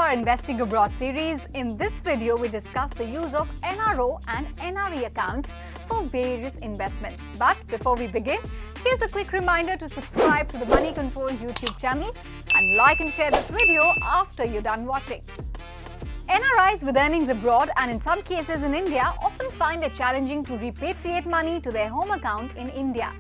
our Investing Abroad series. In this video, we discuss the use of NRO and NRE accounts for various investments. But before we begin, here's a quick reminder to subscribe to the Money Control YouTube channel and like and share this video after you're done watching. NRIs with earnings abroad and in some cases in India often find it challenging to repatriate money to their home account in India.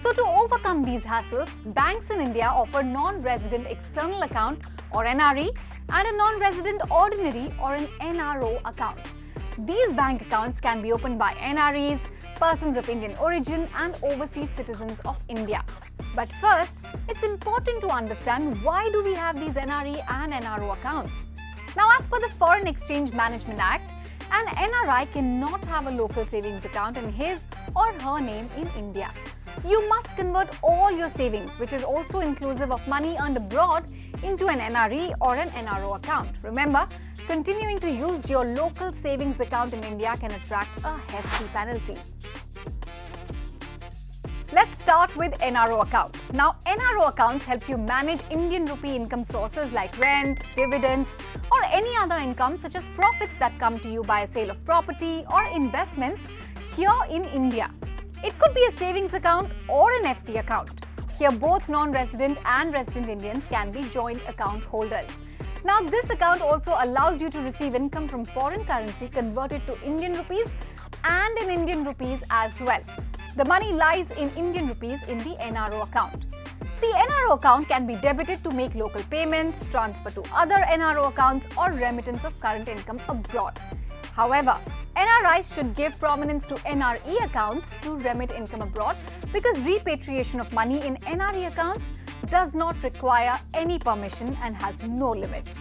So to overcome these hassles, banks in India offer non-resident external account or NRE and a non-resident ordinary or an NRO account. These bank accounts can be opened by NREs, persons of Indian origin and overseas citizens of India. But first, it's important to understand why do we have these NRE and NRO accounts. Now, as per the Foreign Exchange Management Act, an NRI cannot have a local savings account in his or her name in India. You must convert all your savings, which is also inclusive of money earned abroad, into an NRE or an NRO account. Remember, continuing to use your local savings account in India can attract a hefty penalty. Let's start with NRO accounts. Now, NRO accounts help you manage Indian rupee income sources like rent, dividends, or any other income such as profits that come to you by a sale of property or investments here in India. It could be a savings account or an FD account. Here, both non-resident and resident Indians can be joint account holders. Now, this account also allows you to receive income from foreign currency converted to Indian rupees and in Indian rupees as well. The money lies in Indian rupees in the NRO account. The NRO account can be debited to make local payments, transfer to other NRO accounts or remittance of current income abroad. However, NRIs should give prominence to NRE accounts to remit income abroad because repatriation of money in NRE accounts does not require any permission and has no limits.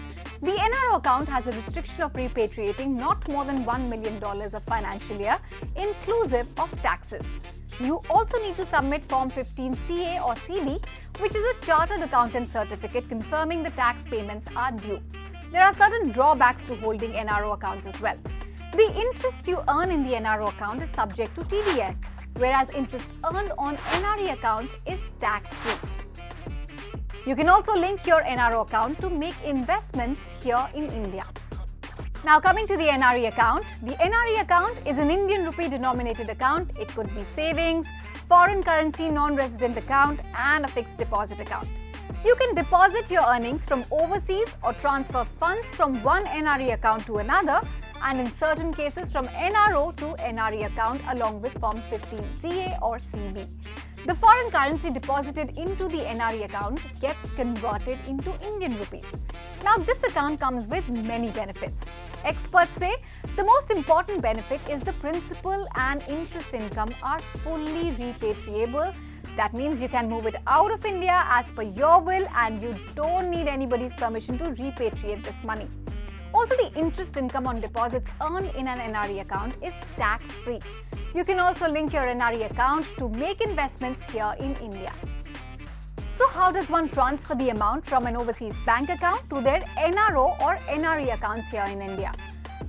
The NRO account has a restriction of repatriating not more than $1 million a financial year, inclusive of taxes. You also need to submit Form 15CA or CB, which is a Chartered Accountant certificate confirming the tax payments are due. There are certain drawbacks to holding NRO accounts as well. The interest you earn in the NRO account is subject to TDS, whereas interest earned on NRE accounts is tax-free. You can also link your NRO account to make investments here in India. Now, coming to the NRE account. The NRE account is an Indian rupee denominated account. It could be savings, foreign currency non-resident account and a fixed deposit account. You can deposit your earnings from overseas or transfer funds from one NRE account to another and in certain cases from NRO to NRE account along with Form 15CA or CB. The foreign currency deposited into the NRE account gets converted into Indian rupees. Now, this account comes with many benefits. Experts say the most important benefit is the principal and interest income are fully repatriable. That means you can move it out of India as per your will and you don't need anybody's permission to repatriate this money. Also, the interest income on deposits earned in an NRE account is tax-free. You can also link your NRE account to make investments here in India. So, how does one transfer the amount from an overseas bank account to their NRO or NRE accounts here in India?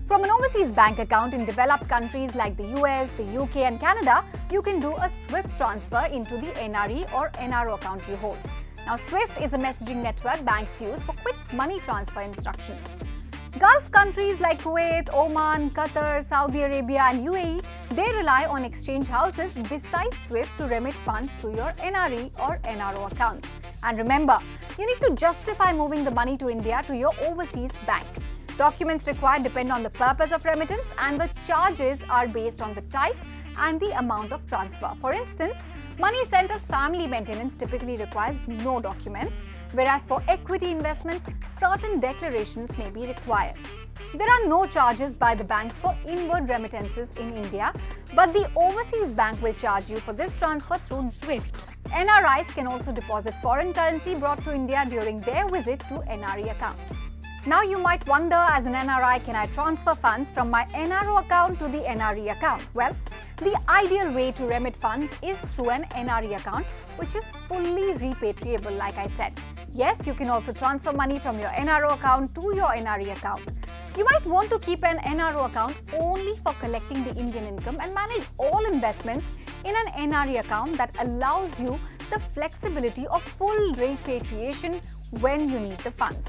From an overseas bank account in developed countries like the US, the UK and Canada, you can do a SWIFT transfer into the NRE or NRO account you hold. Now, SWIFT is a messaging network banks use for quick money transfer instructions. Gulf countries like Kuwait, Oman, Qatar, Saudi Arabia and UAE, they rely on exchange houses besides SWIFT to remit funds to your NRE or NRO accounts. And remember, you need to justify moving the money to India to your overseas bank. Documents required depend on the purpose of remittance and the charges are based on the type and the amount of transfer. For instance, money sent as family maintenance typically requires no documents, whereas for equity investments, certain declarations may be required. There are no charges by the banks for inward remittances in India, but the overseas bank will charge you for this transfer through SWIFT. NRIs can also deposit foreign currency brought to India during their visit to NRE account. Now, you might wonder, as an NRI, can I transfer funds from my NRO account to the NRE account? Well, the ideal way to remit funds is through an NRE account, which is fully repatriable, like I said. Yes, you can also transfer money from your NRO account to your NRE account. You might want to keep an NRO account only for collecting the Indian income and manage all investments in an NRE account that allows you the flexibility of full repatriation when you need the funds.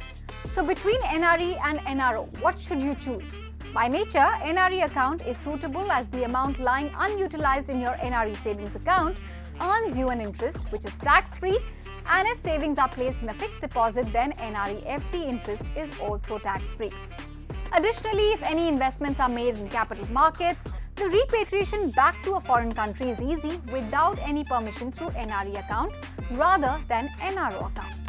So between NRE and NRO, what should you choose? By nature, NRE account is suitable as the amount lying unutilized in your NRE savings account earns you an interest which is tax-free, and if savings are placed in a fixed deposit, then NRE FD interest is also tax-free. Additionally, if any investments are made in capital markets, the repatriation back to a foreign country is easy without any permission through NRE account rather than NRO account.